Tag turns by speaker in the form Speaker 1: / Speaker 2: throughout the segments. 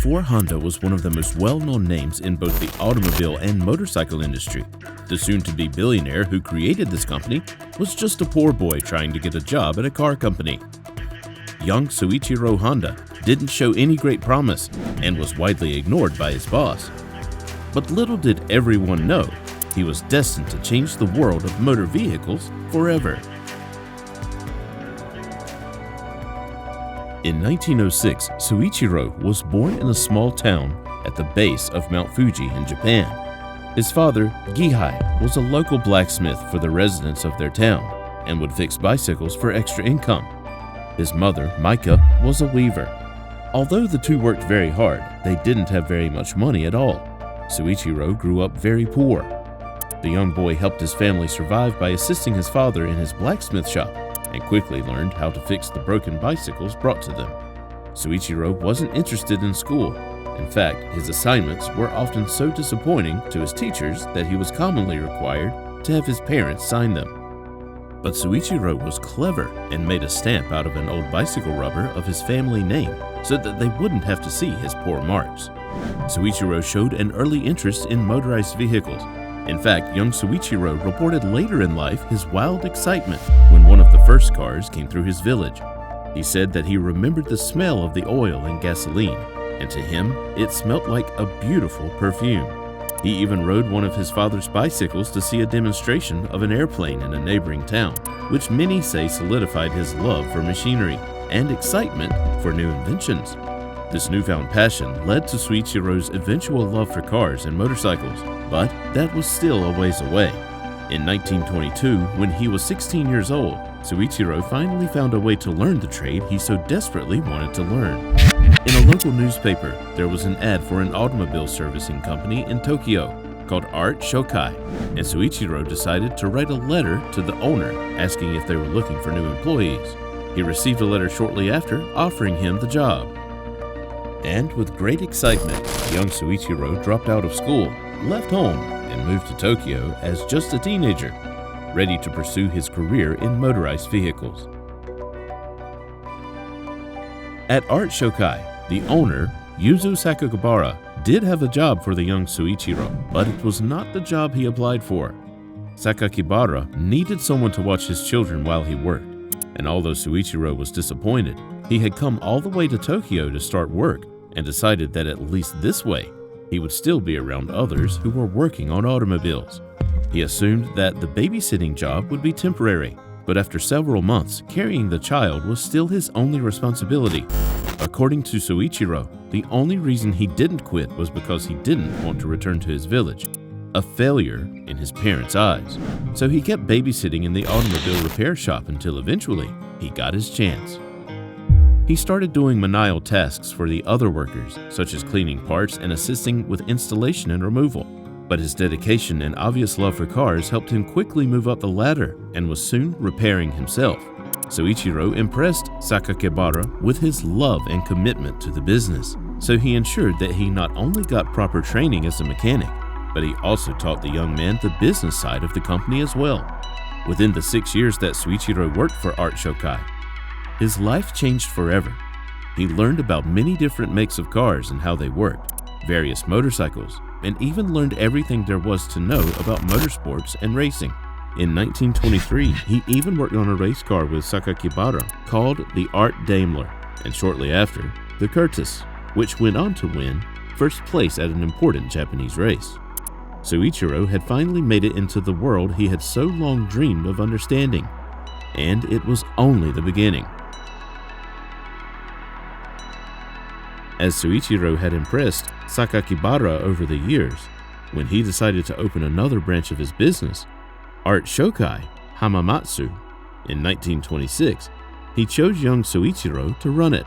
Speaker 1: Before Honda was one of the most well-known names in both the automobile and motorcycle industry, the soon-to-be billionaire who created this company was just a poor boy trying to get a job at a car company. Young Soichiro Honda didn't show any great promise and was widely ignored by his boss. But little did everyone know, he was destined to change the world of motor vehicles forever. In 1906, Soichiro was born in a small town at the base of Mount Fuji in Japan. His father, Gihai, was a local blacksmith for the residents of their town and would fix bicycles for extra income. His mother, Micah, was a weaver. Although the two worked very hard, they didn't have very much money at all. Soichiro grew up very poor. The young boy helped his family survive by assisting his father in his blacksmith shop and quickly learned how to fix the broken bicycles brought to them. Soichiro wasn't interested in school. In fact, his assignments were often so disappointing to his teachers that he was commonly required to have his parents sign them. But Soichiro was clever and made a stamp out of an old bicycle rubber of his family name so that they wouldn't have to see his poor marks. Soichiro showed an early interest in motorized vehicles. In fact, young Soichiro reported later in life his wild excitement when one of the first cars came through his village. He said that he remembered the smell of the oil and gasoline, and to him, it smelt like a beautiful perfume. He even rode one of his father's bicycles to see a demonstration of an airplane in a neighboring town, which many say solidified his love for machinery and excitement for new inventions. This newfound passion led to Soichiro's eventual love for cars and motorcycles, but that was still a ways away. In 1922, when he was 16 years old, Soichiro finally found a way to learn the trade he so desperately wanted to learn. In a local newspaper, there was an ad for an automobile servicing company in Tokyo called Art Shokai, and Soichiro decided to write a letter to the owner asking if they were looking for new employees. He received a letter shortly after offering him the job. And with great excitement, young Soichiro dropped out of school, left home, and moved to Tokyo as just a teenager, ready to pursue his career in motorized vehicles. At Art Shokai, the owner, Yuzo Sakakibara, did have a job for the young Soichiro, but it was not the job he applied for. Sakakibara needed someone to watch his children while he worked, and although Soichiro was disappointed, he had come all the way to Tokyo to start work and decided that at least this way, he would still be around others who were working on automobiles. He assumed that the babysitting job would be temporary, but after several months, carrying the child was still his only responsibility. According to Soichiro, the only reason he didn't quit was because he didn't want to return to his village, a failure in his parents' eyes. So he kept babysitting in the automobile repair shop until eventually he got his chance. He started doing menial tasks for the other workers, such as cleaning parts and assisting with installation and removal. But his dedication and obvious love for cars helped him quickly move up the ladder and was soon repairing himself. Soichiro impressed Sakakibara with his love and commitment to the business, so he ensured that he not only got proper training as a mechanic, but he also taught the young man the business side of the company as well. Within the 6 years that Soichiro worked for Art Shokai, his life changed forever. He learned about many different makes of cars and how they worked, various motorcycles, and even learned everything there was to know about motorsports and racing. In 1923, he even worked on a race car with Sakakibara called the Art Daimler, and shortly after, the Curtiss, which went on to win first place at an important Japanese race. Soichiro had finally made it into the world he had so long dreamed of understanding, and it was only the beginning. As Soichiro had impressed Sakakibara over the years, when he decided to open another branch of his business, Art Shokai Hamamatsu, in 1926, he chose young Soichiro to run it.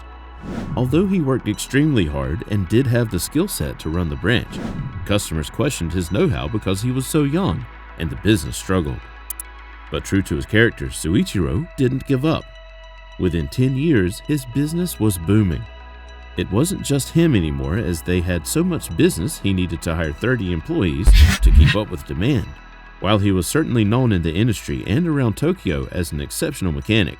Speaker 1: Although he worked extremely hard and did have the skill set to run the branch, customers questioned his know-how because he was so young and the business struggled. But true to his character, Soichiro didn't give up. Within 10 years, his business was booming. It wasn't just him anymore, as they had so much business he needed to hire 30 employees to keep up with demand. While he was certainly known in the industry and around Tokyo as an exceptional mechanic,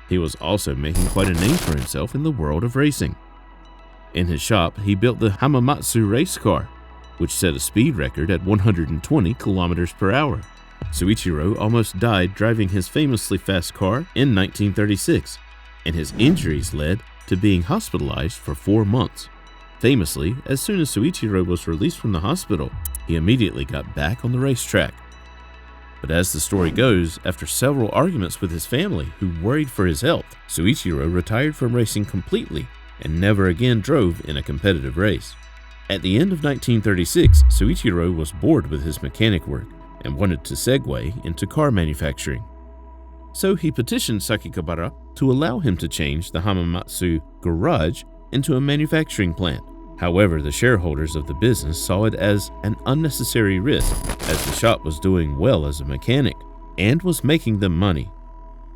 Speaker 1: he was also making quite a name for himself in the world of racing. In his shop, he built the Hamamatsu race car, which set a speed record at 120 kilometers per hour. Soichiro almost died driving his famously fast car in 1936, and his injuries led to being hospitalized for 4 months. Famously, as soon as Soichiro was released from the hospital, he immediately got back on the racetrack. But as the story goes, after several arguments with his family who worried for his health, Soichiro retired from racing completely and never again drove in a competitive race. At the end of 1936, Soichiro was bored with his mechanic work and wanted to segue into car manufacturing. So he petitioned Sakikabara to allow him to change the Hamamatsu garage into a manufacturing plant. However, the shareholders of the business saw it as an unnecessary risk, as the shop was doing well as a mechanic and was making them money.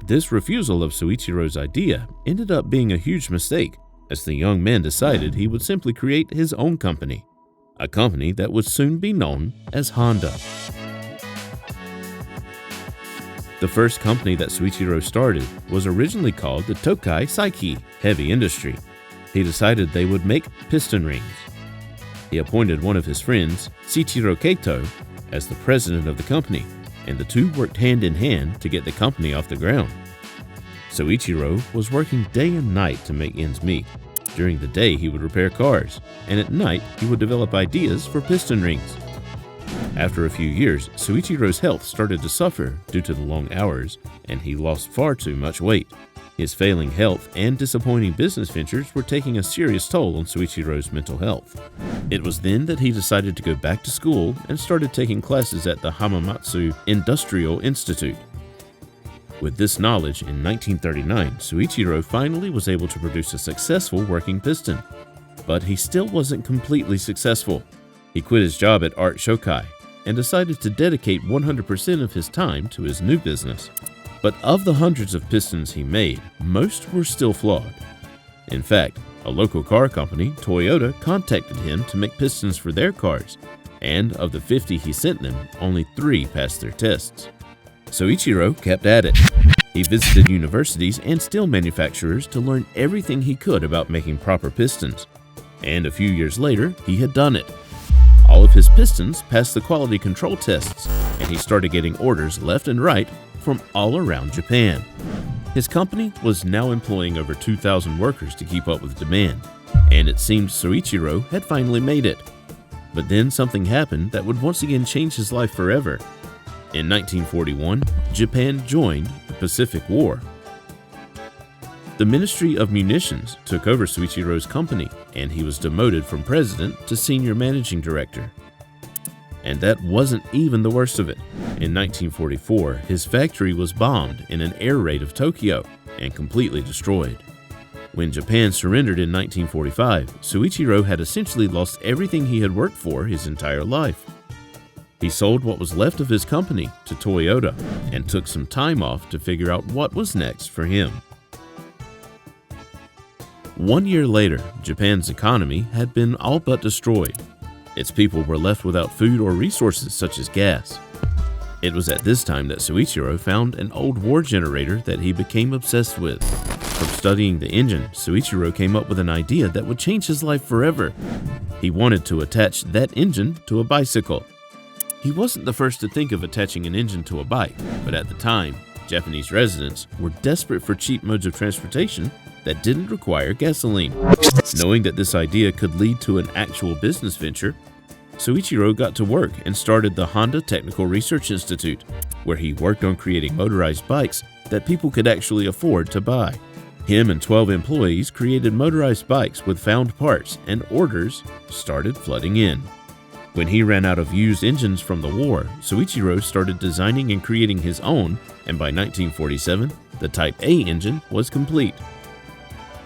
Speaker 1: This refusal of Soichiro's idea ended up being a huge mistake, as the young man decided he would simply create his own company, a company that would soon be known as Honda. The first company that Soichiro started was originally called the Tokai Saiki Heavy Industry. He decided they would make piston rings. He appointed one of his friends, Shichiro Kato, as the president of the company, and the two worked hand in hand to get the company off the ground. Soichiro was working day and night to make ends meet. During the day, he would repair cars, and at night, he would develop ideas for piston rings. After a few years, Soichiro's health started to suffer due to the long hours, and he lost far too much weight. His failing health and disappointing business ventures were taking a serious toll on Soichiro's mental health. It was then that he decided to go back to school and started taking classes at the Hamamatsu Industrial Institute. With this knowledge, in 1939, Soichiro finally was able to produce a successful working piston. But he still wasn't completely successful. He quit his job at Art Shokai and decided to dedicate 100% of his time to his new business. But of the hundreds of pistons he made, most were still flawed. In fact, a local car company, Toyota, contacted him to make pistons for their cars, and of the 50 he sent them, only 3 passed their tests. Soichiro kept at it. He visited universities and steel manufacturers to learn everything he could about making proper pistons. And a few years later, he had done it. All of his pistons passed the quality control tests, and he started getting orders left and right from all around Japan. His company was now employing over 2,000 workers to keep up with demand, and it seemed Soichiro had finally made it. But then something happened that would once again change his life forever. In 1941, Japan joined the Pacific War. The Ministry of Munitions took over Soichiro's company, and he was demoted from president to senior managing director. And that wasn't even the worst of it. In 1944, his factory was bombed in an air raid of Tokyo and completely destroyed. When Japan surrendered in 1945, Soichiro had essentially lost everything he had worked for his entire life. He sold what was left of his company to Toyota and took some time off to figure out what was next for him. 1 year later, Japan's economy had been all but destroyed. Its people were left without food or resources such as gas. It was at this time that Soichiro found an old war generator that he became obsessed with. From studying the engine, Soichiro came up with an idea that would change his life forever. He wanted to attach that engine to a bicycle. He wasn't the first to think of attaching an engine to a bike, but at the time, Japanese residents were desperate for cheap modes of transportation that didn't require gasoline. Knowing that this idea could lead to an actual business venture, Soichiro got to work and started the Honda Technical Research Institute, where he worked on creating motorized bikes that people could actually afford to buy. Him and 12 employees created motorized bikes with found parts, and orders started flooding in. When he ran out of used engines from the war, Soichiro started designing and creating his own, and by 1947, the Type A engine was complete.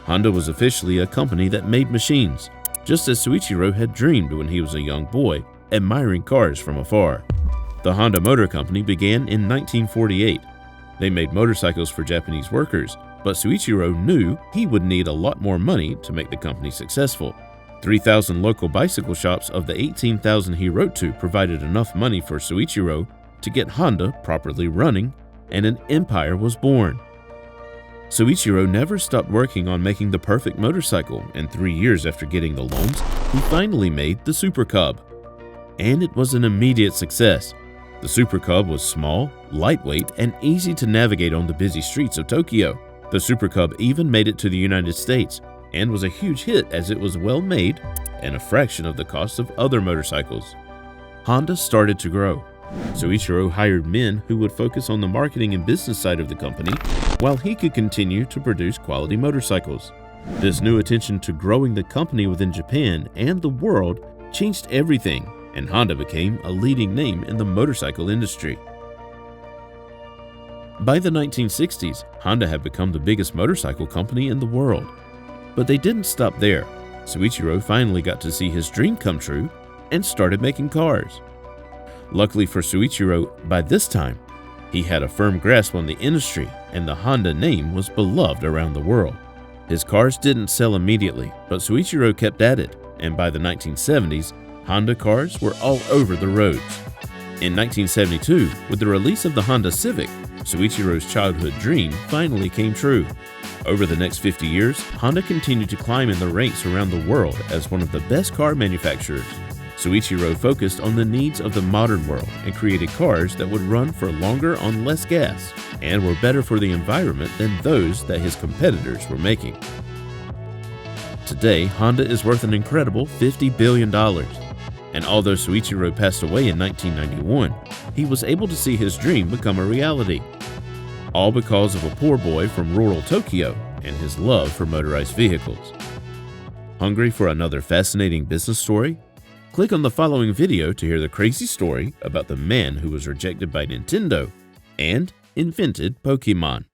Speaker 1: Honda was officially a company that made machines, just as Soichiro had dreamed when he was a young boy, admiring cars from afar. The Honda Motor Company began in 1948. They made motorcycles for Japanese workers, but Soichiro knew he would need a lot more money to make the company successful. 3,000 local bicycle shops of the 18,000 he wrote to provided enough money for Soichiro to get Honda properly running, and an empire was born. Soichiro never stopped working on making the perfect motorcycle, and 3 years after getting the loans, he finally made the Super Cub. And it was an immediate success. The Super Cub was small, lightweight, and easy to navigate on the busy streets of Tokyo. The Super Cub even made it to the United States and was a huge hit as it was well made and a fraction of the cost of other motorcycles. Honda started to grow. Soichiro hired men who would focus on the marketing and business side of the company while he could continue to produce quality motorcycles. This new attention to growing the company within Japan and the world changed everything, and Honda became a leading name in the motorcycle industry. By the 1960s, Honda had become the biggest motorcycle company in the world. But they didn't stop there. Soichiro finally got to see his dream come true and started making cars. Luckily for Soichiro, by this time, he had a firm grasp on the industry, and the Honda name was beloved around the world. His cars didn't sell immediately, but Soichiro kept at it, and by the 1970s, Honda cars were all over the roads. In 1972, with the release of the Honda Civic, Soichiro's childhood dream finally came true. Over the next 50 years, Honda continued to climb in the ranks around the world as one of the best car manufacturers. Soichiro focused on the needs of the modern world and created cars that would run for longer on less gas and were better for the environment than those that his competitors were making. Today, Honda is worth an incredible $50 billion. And although Soichiro passed away in 1991, he was able to see his dream become a reality. All because of a poor boy from rural Tokyo and his love for motorized vehicles. Hungry for another fascinating business story? Click on the following video to hear the crazy story about the man who was rejected by Nintendo and invented Pokemon.